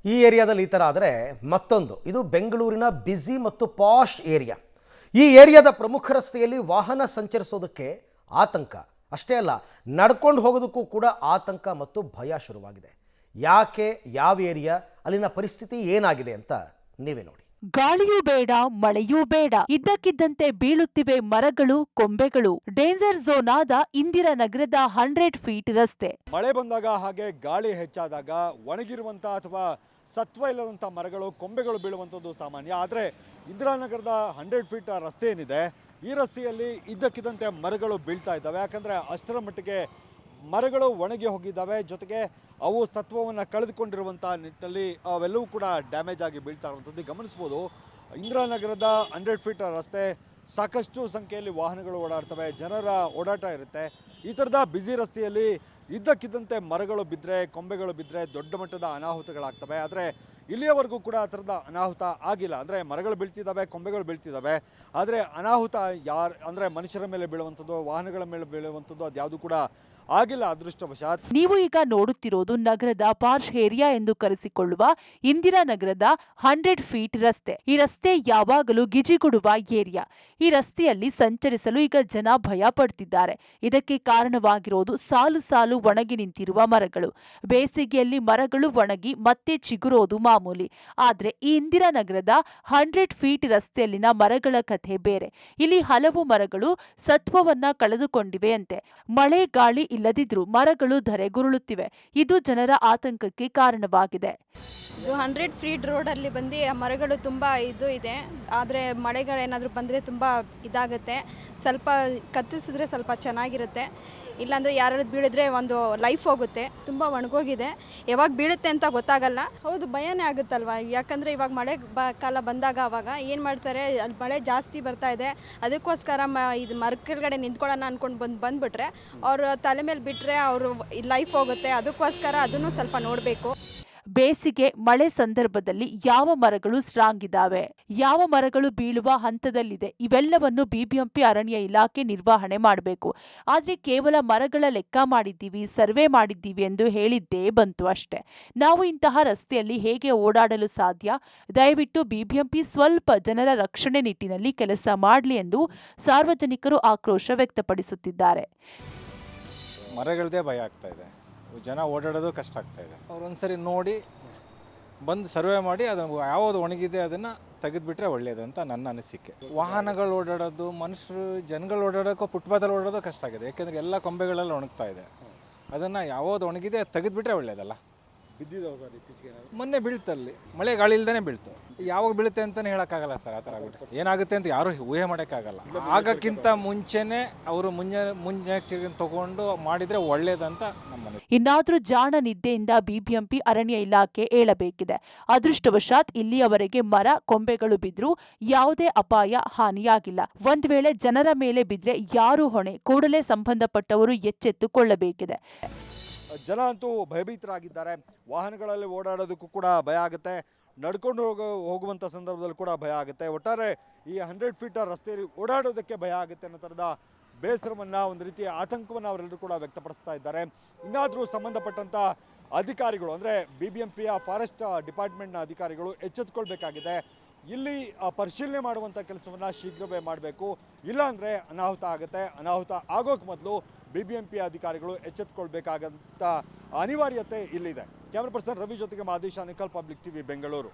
ಈ ಏರಿಯಾದಲ್ಲಿ ಈ ಥರ ಆದರೆ ಮತ್ತೊಂದು ಇದು ಬೆಂಗಳೂರಿನ ಬ್ಯುಸಿ ಮತ್ತು ಪಾಶ್ ಏರಿಯಾ. ಈ ಏರಿಯಾದ ಪ್ರಮುಖ ರಸ್ತೆಯಲ್ಲಿ ವಾಹನ ಸಂಚರಿಸೋದಕ್ಕೆ ಆತಂಕ ಅಷ್ಟೇ ಅಲ್ಲ, ನಡ್ಕೊಂಡು ಹೋಗೋದಕ್ಕೂ ಕೂಡ ಆತಂಕ ಮತ್ತು ಭಯ ಶುರುವಾಗಿದೆ. ಯಾಕೆ, ಯಾವ ಏರಿಯಾ, ಅಲ್ಲಿನ ಪರಿಸ್ಥಿತಿ ಏನಾಗಿದೆ ಅಂತ ನೀವೇ ನೋಡಿ. ಗಾಳಿಯೂ ಬೇಡ, ಮಳೆಯೂ ಬೇಡ, ಇದ್ದಕ್ಕಿದ್ದಂತೆ ಬೀಳುತ್ತಿವೆ ಮರಗಳು, ಕೊಂಬೆಗಳು. ಡೇಂಜರ್ ಝೋನ್ ಆದ ಇಂದಿರಾನಗರದ 100 ಫೀಟ್ ರಸ್ತೆ. ಮಳೆ ಬಂದಾಗ ಹಾಗೆ ಗಾಳಿ ಹೆಚ್ಚಾದಾಗ ಒಣಗಿರುವಂಥ ಅಥವಾ ಸತ್ವ ಇಲ್ಲದಂಥ ಮರಗಳು, ಕೊಂಬೆಗಳು ಬೀಳುವಂಥದ್ದು ಸಾಮಾನ್ಯ. ಆದರೆ ಇಂದಿರಾನಗರದ 100 ಫೀಟ್ ರಸ್ತೆ ಏನಿದೆ, ಈ ರಸ್ತೆಯಲ್ಲಿ ಇದ್ದಕ್ಕಿದ್ದಂತೆ ಮರಗಳು ಬೀಳ್ತಾ ಇದ್ದಾವೆ. ಯಾಕಂದರೆ ಅಷ್ಟರ ಮಟ್ಟಿಗೆ ಮರಗಳು ಒಣಗಿ ಹೋಗಿದ್ದಾವೆ. ಜೊತೆಗೆ ಅವು ಸತ್ವವನ್ನು ಕಳೆದುಕೊಂಡಿರುವಂಥ ನಿಟ್ಟಿನಲ್ಲಿ ಅವೆಲ್ಲವೂ ಕೂಡ ಡ್ಯಾಮೇಜ್ ಆಗಿ ಬೀಳ್ತಾ ಇರುವಂಥದ್ದು ಗಮನಿಸ್ಬೋದು. ಇಂದಿರಾನಗರದ 100 ಫೀಟ್ ರಸ್ತೆ ಸಾಕಷ್ಟು ಸಂಖ್ಯೆಯಲ್ಲಿ ವಾಹನಗಳು ಓಡಾಡ್ತವೆ, ಜನರ ಓಡಾಟ ಇರುತ್ತೆ. ಈ ಥರದ ಬ್ಯುಸಿ ರಸ್ತೆಯಲ್ಲಿ ಇದ್ದಕ್ಕಿದ್ದಂತೆ ಮರಗಳು ಬಿದ್ದರೆ, ಕೊಂಬೆಗಳು ಬಿದ್ದರೆ ದೊಡ್ಡ ಮಟ್ಟದ ಅನಾಹುತಗಳಾಗ್ತವೆ. ಆದರೆ ಇಲ್ಲಿಯವರೆಗೂ ಕೂಡ ಆ ಥರದ ಅನಾಹುತ ಆಗಿಲ್ಲ. ಅಂದರೆ ಮರಗಳು ಬೀಳ್ತಿದ್ದಾವೆ, ಕೊಂಬೆಗಳು ಬೀಳ್ತಿದ್ದಾವೆ, ಆದರೆ ಅನಾಹುತ ಅಂದರೆ ಮನುಷ್ಯರ ಮೇಲೆ ಬೀಳುವಂಥದ್ದು, ವಾಹನಗಳ ಮೇಲೆ ಬೀಳುವಂಥದ್ದು ಅದ್ಯಾವುದು ಕೂಡ ಆಗಿಲ್ಲ ಅದೃಷ್ಟವಶಾತ್. ನೀವು ಈಗ ನೋಡುತ್ತಿರೋದು ನಗರದ ಪಾರ್ಶ್ ಏರಿಯಾ ಎಂದು ಕರೆಸಿಕೊಳ್ಳುವ ಇಂದಿರಾನಗರದ 100 ಫೀಟ್ ರಸ್ತೆ. ಈ ರಸ್ತೆ ಯಾವಾಗಲೂ ಗಿಜಿಗುಡುವ ಏರಿಯಾ. ಈ ರಸ್ತೆಯಲ್ಲಿ ಸಂಚರಿಸಲು ಈಗ ಜನ ಭಯ ಪಡ್ತಿದ್ದಾರೆ. ಇದಕ್ಕೆ ಕಾರಣವಾಗಿರೋದು ಸಾಲು ಸಾಲು ಒಣಗಿ ನಿಂತಿರುವ ಮರಗಳು. ಬೇಸಿಗೆಯಲ್ಲಿ ಮರಗಳು ಒಣಗಿ ಮತ್ತೆ ಚಿಗುರೋದು ಮಾಮೂಲಿ. ಆದ್ರೆ ಈ ಇಂದಿರಾನಗರದ 100 ಫೀಟ್ ರಸ್ತೆಯಲ್ಲಿನ ಮರಗಳ ಕಥೆ ಬೇರೆ. ಇಲ್ಲಿ ಹಲವು ಮರಗಳು ಸತ್ವವನ್ನ ಕಳೆದುಕೊಂಡಿವೆಯಂತೆ. ಮಳೆ ಗಾಳಿ ಇಲ್ಲದಿದ್ರೂ ಮರಗಳು ಧರೆಗುರುಳುತ್ತಿವೆ. ಇದು ಜನರ ಆತಂಕಕ್ಕೆ ಕಾರಣವಾಗಿದೆ. 100 ಫೀಟ್ ರೋಡಲ್ಲಿ ಬಂದು ಮರಗಳು ತುಂಬ ಇದೆ. ಆದರೆ ಮಳೆಗಳೇನಾದರೂ ಬಂದರೆ ತುಂಬ ಇದಾಗುತ್ತೆ. ಸ್ವಲ್ಪ ಕತ್ತಿಸಿದ್ರೆ ಸ್ವಲ್ಪ ಚೆನ್ನಾಗಿರುತ್ತೆ. ಇಲ್ಲಾಂದರೆ ಯಾರಾದ್ರು ಬೀಳಿದ್ರೆ ಒಂದು ಲೈಫ್ ಹೋಗುತ್ತೆ. ತುಂಬ ಒಣಗೋಗಿದೆ, ಯಾವಾಗ ಬೀಳುತ್ತೆ ಅಂತ ಗೊತ್ತಾಗಲ್ಲ. ಹೌದು, ಭಯನೇ ಆಗುತ್ತಲ್ವ. ಯಾಕಂದರೆ ಇವಾಗ ಮಳೆ ಕಾಲ ಬಂದಾಗ ಅವಾಗ ಏನು ಮಾಡ್ತಾರೆ, ಅಲ್ಲಿ ಮಳೆ ಜಾಸ್ತಿ ಬರ್ತಾ ಇದೆ, ಅದಕ್ಕೋಸ್ಕರ ಇದು ಮರ ಕೆಳಗಡೆ ನಿಂತ್ಕೊಳ್ಳೋಣ ಅಂದ್ಕೊಂಡು ಬಂದುಬಿಟ್ರೆ ಅವ್ರ ತಲೆ ಮೇಲೆ ಬಿಟ್ಟರೆ ಅವರು ಲೈಫ್ ಹೋಗುತ್ತೆ. ಅದಕ್ಕೋಸ್ಕರ ಅದನ್ನು ಸ್ವಲ್ಪ ನೋಡಬೇಕು. ಬೇಸಿಗೆ ಮಳೆ ಸಂದರ್ಭದಲ್ಲಿ ಯಾವ ಮರಗಳು ಸ್ಟ್ರಾಂಗ್ ಇದ್ದಾವೆ, ಯಾವ ಮರಗಳು ಬೀಳುವ ಹಂತದಲ್ಲಿದೆ, ಇವೆಲ್ಲವನ್ನು ಬಿಬಿಎಂಪಿ ಅರಣ್ಯ ಇಲಾಖೆ ನಿರ್ವಹಣೆ ಮಾಡಬೇಕು. ಆದರೆ ಕೇವಲ ಮರಗಳ ಲೆಕ್ಕ ಮಾಡಿದ್ದೀವಿ, ಸರ್ವೆ ಮಾಡಿದ್ದೀವಿ ಎಂದು ಹೇಳಿದ್ದೇ ಬಂತು ಅಷ್ಟೇ. ನಾವು ಇಂತಹ ರಸ್ತೆಯಲ್ಲಿ ಹೇಗೆ ಓಡಾಡಲು ಸಾಧ್ಯ? ದಯವಿಟ್ಟು ಬಿಬಿಎಂಪಿ ಸ್ವಲ್ಪ ಜನರ ರಕ್ಷಣೆ ನಿಟ್ಟಿನಲ್ಲಿ ಕೆಲಸ ಮಾಡಲಿ ಎಂದು ಸಾರ್ವಜನಿಕರು ಆಕ್ರೋಶ ವ್ಯಕ್ತಪಡಿಸುತ್ತಿದ್ದಾರೆ. ಮರಗಳದೇ ಭಯ ಆಗ್ತಾ ಇದೆ, ಜನ ಓಡಾಡೋದು ಕಷ್ಟ ಆಗ್ತಾ ಇದೆ. ಅವ್ರು ಒಂದ್ಸರಿ ನೋಡಿ ಬಂದು ಸರ್ವೆ ಮಾಡಿ ಅದು ಯಾವುದು ಒಣಗಿದೆ ಅದನ್ನು ತೆಗೆದುಬಿಟ್ರೆ ಒಳ್ಳೆಯದು ಅಂತ ನನ್ನ ಅನಿಸಿಕೆ. ವಾಹನಗಳು ಓಡಾಡೋದು, ಮನುಷ್ಯರು ಜನಗಳು ಓಡಾಡೋಕ್ಕೂ ಫುಟ್ಪಾತಲ್ಲಿ ಓಡಾಡೋದು ಕಷ್ಟ ಆಗಿದೆ. ಯಾಕೆಂದರೆ ಎಲ್ಲ ಕೊಂಬೆಗಳೆಲ್ಲ ಒಣಗ್ತಾ ಇದೆ. ಅದನ್ನು ಯಾವುದು ಒಣಗಿದೆ ತೆಗೆದುಬಿಟ್ರೆ ಒಳ್ಳೆಯದಲ್ಲ. ಬಿದ್ದಿದ್ದಾವೆ ಸರ್ ಇತ್ತೀಚೆಗೆ? ಮೊನ್ನೆ ಬೀಳ್ತಲ್ಲಿ ಮಳೆ ಗಾಳಿ ಇಲ್ದೇ ಬೀಳ್ತು. ಯಾವಾಗ ಬೀಳುತ್ತೆ ಅಂತಲೇ ಹೇಳೋಕ್ಕಾಗಲ್ಲ ಸರ್. ಆ ಥರ ಆಗ್ಬಿಟ್ಟು ಏನಾಗುತ್ತೆ ಅಂತ ಯಾರೂ ಊಹೆ ಮಾಡೋಕ್ಕಾಗಲ್ಲ. ಆಗಕ್ಕಿಂತ ಮುಂಚೆನೇ ಅವರು ಮುನ್ನೆಚ್ಚರಿಕೆ ತಗೊಂಡು ಮಾಡಿದರೆ ಒಳ್ಳೇದಂತ ನಮ್ಮ ಮನೆ. ಇನ್ನಾದ್ರೂ ಜಾಣ ನಿದ್ದೆಯಿಂದ ಬಿಬಿಎಂಪಿ ಅರಣ್ಯ ಇಲಾಖೆ ಏಳಬೇಕಿದೆ. ಅದೃಷ್ಟವಶಾತ್ ಇಲ್ಲಿಯವರೆಗೆ ಮರ ಕೊಂಬೆಗಳು ಬಿದ್ರೂ ಯಾವುದೇ ಅಪಾಯ ಹಾನಿಯಾಗಿಲ್ಲ. ಒಂದ್ ವೇಳೆ ಜನರ ಮೇಲೆ ಬಿದ್ರೆ ಯಾರು ಹೊಣೆ? ಕೂಡಲೇ ಸಂಬಂಧಪಟ್ಟವರು ಎಚ್ಚೆತ್ತುಕೊಳ್ಳಬೇಕಿದೆ. ಜನ ಅಂತೂ ಭಯಭೀತರಾಗಿದ್ದಾರೆ. ವಾಹನಗಳಲ್ಲಿ ಓಡಾಡೋದಕ್ಕೂ ಕೂಡ ಭಯ ಆಗುತ್ತೆ, ನಡ್ಕೊಂಡು ಹೋಗುವಂಥ ಸಂದರ್ಭದಲ್ಲಿ ಕೂಡ ಭಯ ಆಗುತ್ತೆ. ಒಟ್ಟಾರೆ ಈ 100 ಫೀಟ್ ರಸ್ತೆಯಲ್ಲಿ ಓಡಾಡೋದಕ್ಕೆ ಭಯ ಆಗುತ್ತೆ ಅನ್ನೋ ಥರದ ಬೇಸರವನ್ನು, ಒಂದು ರೀತಿಯ ಆತಂಕವನ್ನು ಅವರೆಲ್ಲರೂ ಕೂಡ ವ್ಯಕ್ತಪಡಿಸ್ತಾ ಇದ್ದಾರೆ. ಇನ್ನಾದರೂ ಸಂಬಂಧಪಟ್ಟಂಥ ಅಧಿಕಾರಿಗಳು, ಅಂದರೆ ಬಿಬಿಎಂಪಿಯ ಫಾರೆಸ್ಟ್ ಡಿಪಾರ್ಟ್ಮೆಂಟ್ನ ಅಧಿಕಾರಿಗಳು ಎಚ್ಚೆತ್ತುಕೊಳ್ಬೇಕಾಗಿದೆ. ಇಲ್ಲಿ ಪರಿಶೀಲನೆ ಮಾಡುವಂಥ ಕೆಲಸವನ್ನು ಶೀಘ್ರವೇ ಮಾಡಬೇಕು. ಇಲ್ಲಾಂದರೆ ಅನಾಹುತ ಆಗುತ್ತೆ. ಅನಾಹುತ ಆಗೋಕ್ಕೆ ಮೊದಲು ಬಿಬಿಎಂಪಿ ಅಧಿಕಾರಿಗಳು ಎಚ್ಚೆತ್ತುಕೊಳ್ಬೇಕಾದಂಥ ಅನಿವಾರ್ಯತೆ ಇಲ್ಲಿದೆ. ಕ್ಯಾಮ್ರಾ ಪರ್ಸನ್ ರವಿ ಜೊತೆಗೆ ಮಾದೇಶ, ನಿಖಲ್, ಪಬ್ಲಿಕ್ ಟಿವಿ, ಬೆಂಗಳೂರು.